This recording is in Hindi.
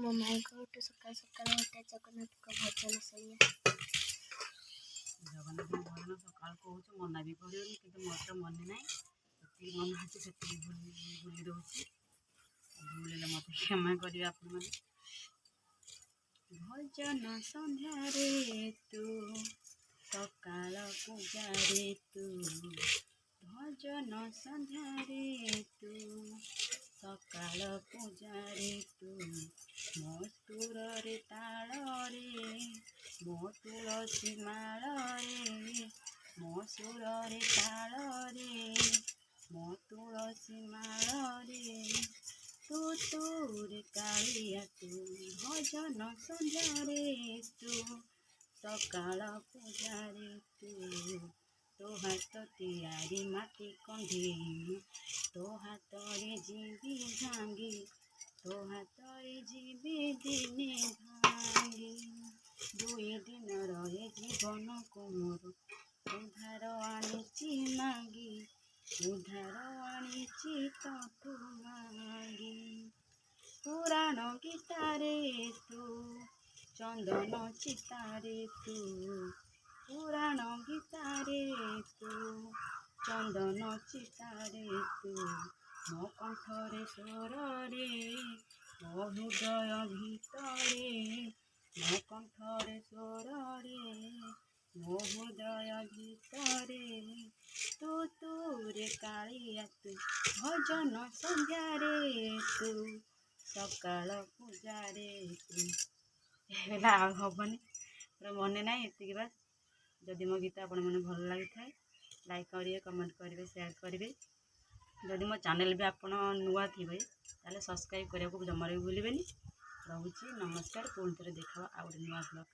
मो माई को उठे सकाल सकाल उठे जगन्नाथ को भजन शुणिया। जगन्नाथ भजन सकाल कहूँ मना भी पड़े कि मोर तो मन ना जी मन अच्छे से बुली दूसरी भूल मत क्षमा करेंगे आपण भजन संध्यारे तू सकाल पूजारे तू भजन संध्यारे तू सकाल पूजारे तू मो सुरे ताल रे मो तुलसी माल रे मो सुरे ताल रे मो तुलसी माल रे तू तूरे कालिया तू भजन संध्यारे तू सकाल पूजारे तू तो हाथ तियारी माटी कंढी तो हाथ रे जीवी भांगी तो हाथ रे जीवी दिने भांगी दुई दिन रहे जीवन को मोर उधार आनीची मांगी उधार आनीची तू मांगी पुराण गीतारे तू चंदन चितारे तू पुराण गीतारे तू चंदन चितारे तू मो कंठरे स्वर रे मो हृदय भितरे मो कंठरे स्वर रे मो हृदय भितरे तू तूरे कालिया तू भजन संध्यारे तू सकाल पूजारे तू हेबनी पूरा मन ना ये बात जदि मो गीत आपण मैंने भल लगी था लाइक करेंगे कमेंट करेंगे शेयर करेंगे जदि मो चैनल भी आप नुआ थे ताले सब्सक्राइब करने को जमा भी भूलें। रोचे नमस्कार पुणी थे देखा आउ नुआ ब्लॉग।